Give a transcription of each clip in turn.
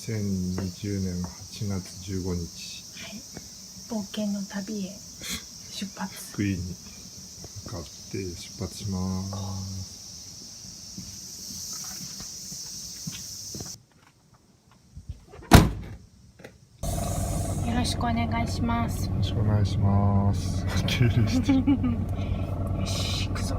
2020年8月15日、はい、冒険の旅へ出発。福井に向かって出発します。よろしくお願いします。よろしくお願いします。敬礼してる。よし、行くぞ。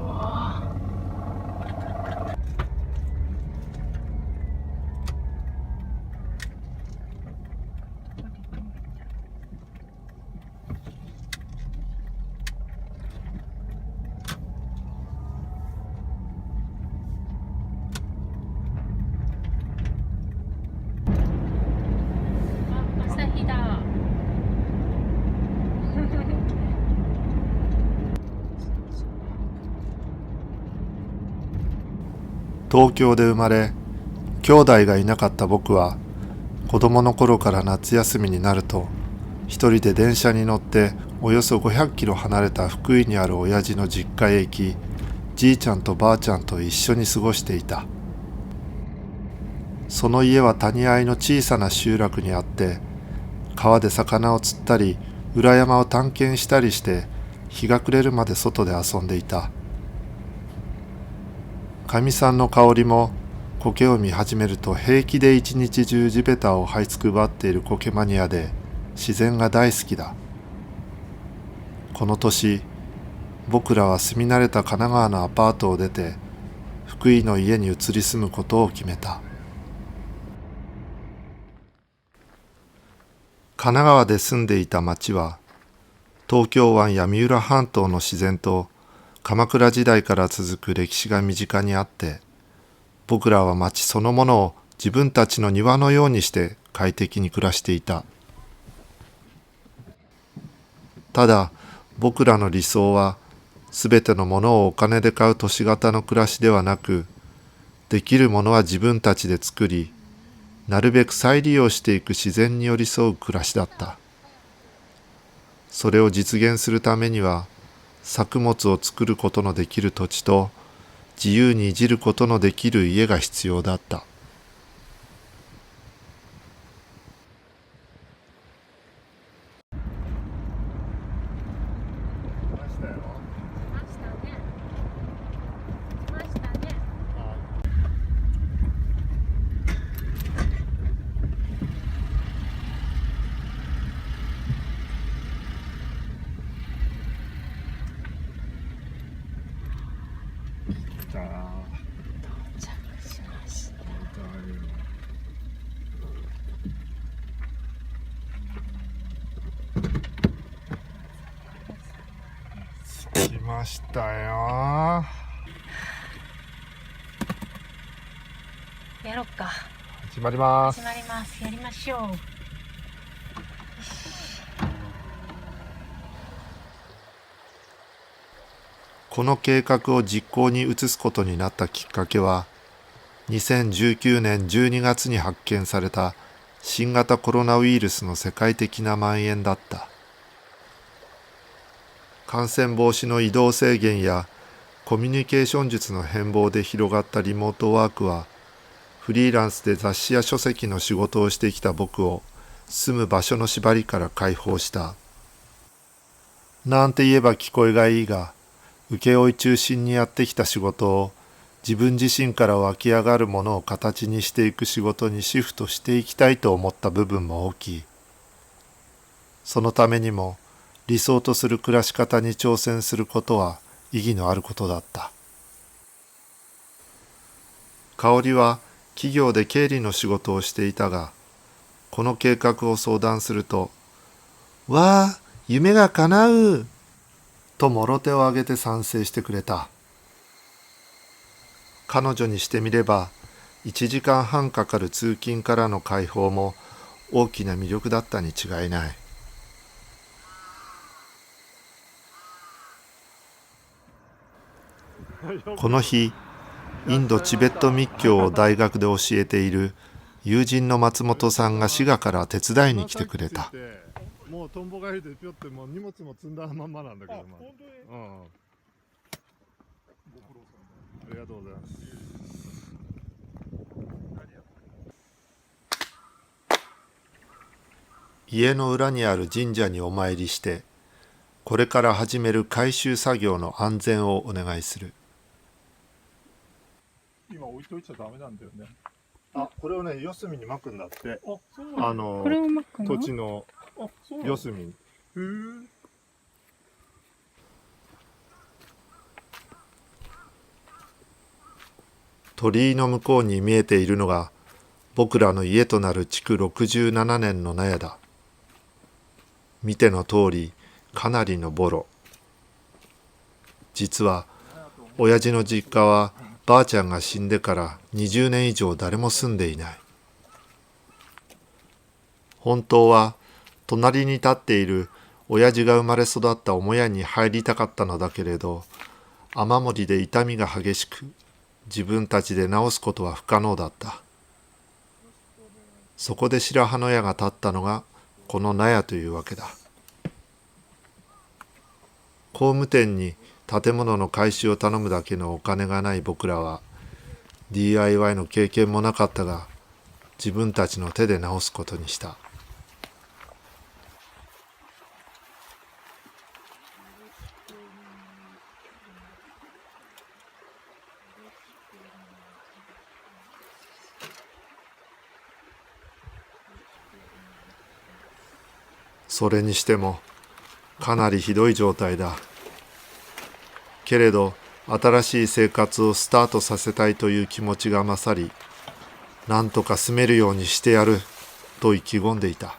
朝日だ。東京で生まれ、兄弟がいなかった僕は、子供の頃から夏休みになると、一人で電車に乗っておよそ500キロ離れた福井にある親父の実家へ行き、じいちゃんとばあちゃんと一緒に過ごしていた。その家は谷合の小さな集落にあって、川で魚を釣ったり、裏山を探検したりして、日が暮れるまで外で遊んでいた。かみさんの香りも、苔を見始めると平気で一日中地べたを這いつくばっている苔マニアで、自然が大好きだ。この年、僕らは住み慣れた神奈川のアパートを出て、福井の家に移り住むことを決めた。神奈川で住んでいた町は、東京湾や三浦半島の自然と鎌倉時代から続く歴史が身近にあって、僕らは町そのものを自分たちの庭のようにして快適に暮らしていた。ただ、僕らの理想は、すべてのものをお金で買う都市型の暮らしではなく、できるものは自分たちで作り、なるべく再利用していく自然に寄り添う暮らしだった。それを実現するためには、作物を作ることのできる土地と、自由にいじることのできる家が必要だった。到着しました。来ましたよ。やろっか。始まります。始まります。やりましょう。この計画を実行に移すことになったきっかけは、2019年12月に発見された新型コロナウイルスの世界的な蔓延だった。感染防止の移動制限やコミュニケーション術の変貌で広がったリモートワークは、フリーランスで雑誌や書籍の仕事をしてきた僕を住む場所の縛りから解放した。なんて言えば聞こえがいいが、請負中心にやってきた仕事を自分自身から湧き上がるものを形にしていく仕事にシフトしていきたいと思った部分も大きい。そのためにも理想とする暮らし方に挑戦することは意義のあることだった。香織は企業で経理の仕事をしていたが、この計画を相談すると、わあ、夢が叶うともろ手を挙げて賛成してくれた。彼女にしてみれば、1時間半かかる通勤からの解放も大きな魅力だったに違いない。この日、インド・チベット密教を大学で教えている友人の松本さんが滋賀から手伝いに来てくれた。もうトンボがいてぴょってもう荷物も積んだまんまなんだけど、まだ。うん。ありがとうございます。家の裏にある神社にお参りして、これから始める改修作業の安全をお願いする。今置いといちゃダメなんだよね。あ、これをね、四隅に巻くんだって。あ、そうなんだ。これを巻くの？土地のあ、そうなんだ。四隅に。へえ。鳥居の向こうに見えているのが、僕らの家となる築67年の納屋だ。見ての通り、かなりのボロ。実は、親父の実家は、ばあちゃんが死んでから20年以上誰も住んでいない。本当は、隣に立っている親父が生まれ育った母屋に入りたかったのだけれど、雨漏りで傷みが激しく、自分たちで直すことは不可能だった。そこで白羽の矢が立ったのがこの納屋というわけだ。工務店に建物の改修を頼むだけのお金がない僕らは DIY の経験もなかったが、自分たちの手で直すことにした。それにしてもかなりひどい状態だ。けれど新しい生活をスタートさせたいという気持ちが勝り、なんとか住めるようにしてやると意気込んでいた。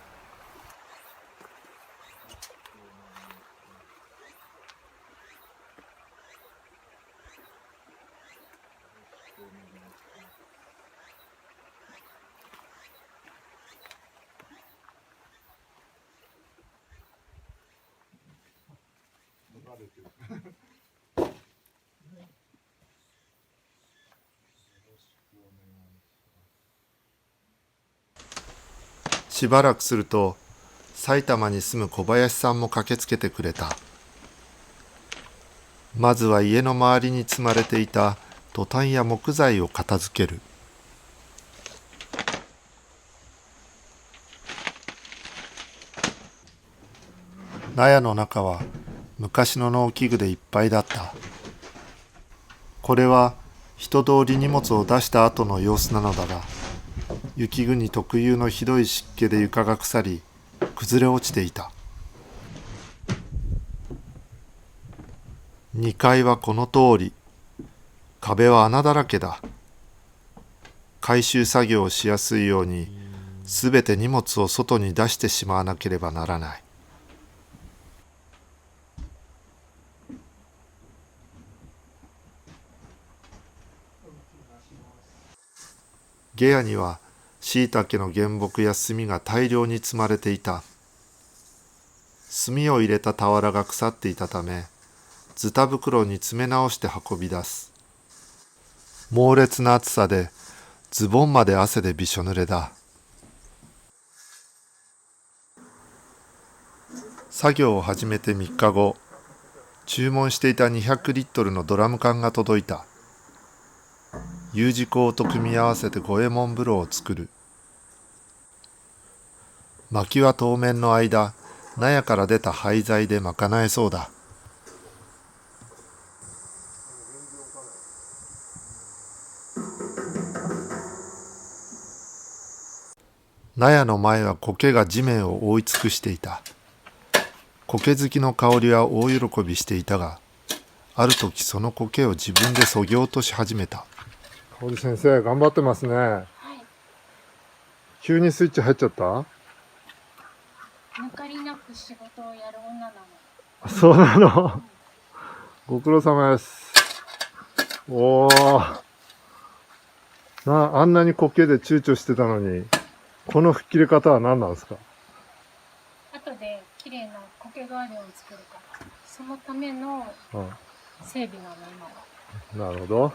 しばらくすると埼玉に住む小林さんも駆けつけてくれた。まずは家の周りに積まれていたトタンや木材を片付ける。納屋の中は昔の農機具でいっぱいだった。これは一通り荷物を出した後の様子なのだが、雪国特有のひどい湿気で床が腐り、崩れ落ちていた。2階はこの通り、壁は穴だらけだ。改修作業をしやすいように、すべて荷物を外に出してしまわなければならない。下屋にはしいたけの原木や炭が大量に積まれていた。炭を入れた俵が腐っていたため、ズタ袋に詰め直して運び出す。猛烈な暑さでズボンまで汗でびしょ濡れだ。作業を始めて3日後、注文していた200リットルのドラム缶が届いた。U字工と組み合わせて五右衛門風呂を作る。薪は当面の間、納屋から出た廃材で賄えそうだ。納屋の前は苔が地面を覆い尽くしていた。苔好きの香りは大喜びしていたが、ある時その苔を自分で削ぎ落とし始めた。香織先生、頑張ってますね。はい。急にスイッチ入っちゃった？抜かりなく仕事をやる女なの。そうなの。ご苦労様です。おー。あんなに苔で躊躇してたのに、この吹っ切れ方は何なんですか？後で綺麗な苔ガーデンを作るから、そのための整備なの、今は。なるほど。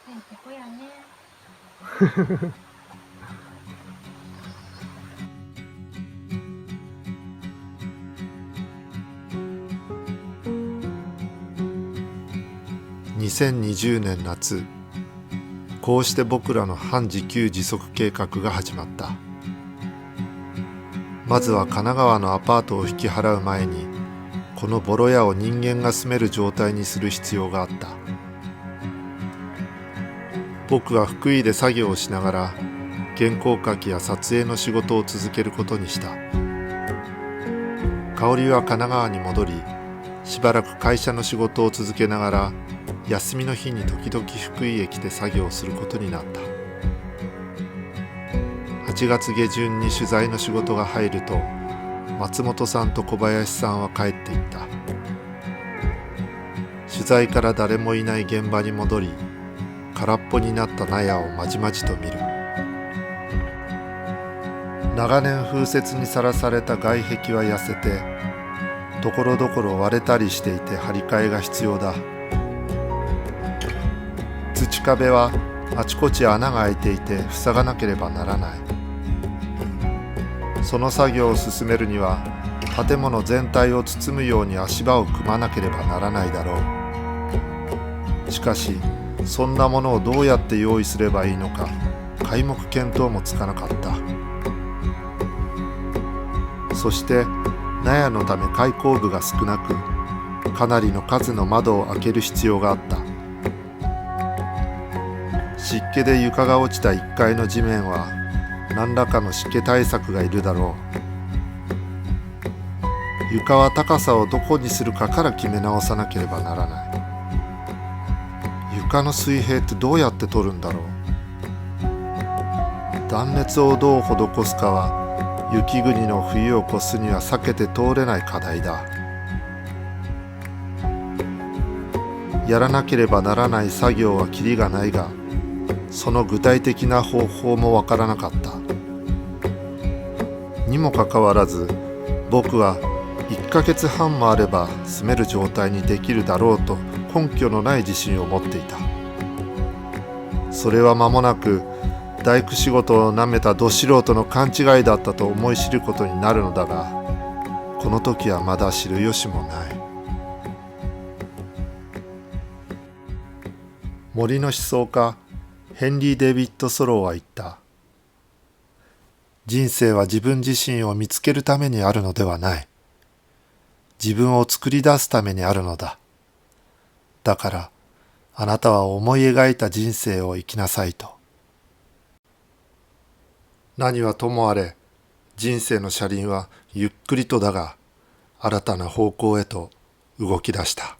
へんてこやね。2020年夏、こうして僕らの半自給自足計画が始まった。まずは神奈川のアパートを引き払う前に、このボロ屋を人間が住める状態にする必要があった。僕は福井で作業をしながら原稿書きや撮影の仕事を続けることにした。香織は神奈川に戻り、しばらく会社の仕事を続けながら休みの日に時々福井へ来て作業することになった。8月下旬に取材の仕事が入ると、松本さんと小林さんは帰っていった。取材から誰もいない現場に戻り、空っぽになった納屋をまじまじと見る。長年風雪にさらされた外壁は痩せて、ところどころ割れたりしていて張り替えが必要だ。土壁はあちこち穴が開いていて塞がなければならない。その作業を進めるには建物全体を包むように足場を組まなければならないだろう。しかしそんなものをどうやって用意すればいいのか皆目見当もつかなかった。そして納屋のため開口部が少なく、かなりの数の窓を開ける必要があった。湿気で床が落ちた1階の地面は何らかの湿気対策がいるだろう。床は高さをどこにするかから決め直さなければならない。床の水平ってどうやって取るんだろう。断熱をどう施すかは雪国の冬を越すには避けて通れない課題だ。やらなければならない作業はきりがないが、その具体的な方法もわからなかった。にもかかわらず、僕は1ヶ月半もあれば住める状態にできるだろうと根拠のない自信を持っていた。それは間もなく大工仕事をなめたど素人の勘違いだったと思い知ることになるのだが、この時はまだ知る由もない。森の思想家ヘンリー・デイビッド・ソローは言った。人生は自分自身を見つけるためにあるのではない。自分を作り出すためにあるのだ。だからあなたは思い描いた人生を生きなさいと。何はともあれ、人生の車輪はゆっくりとだが新たな方向へと動き出した。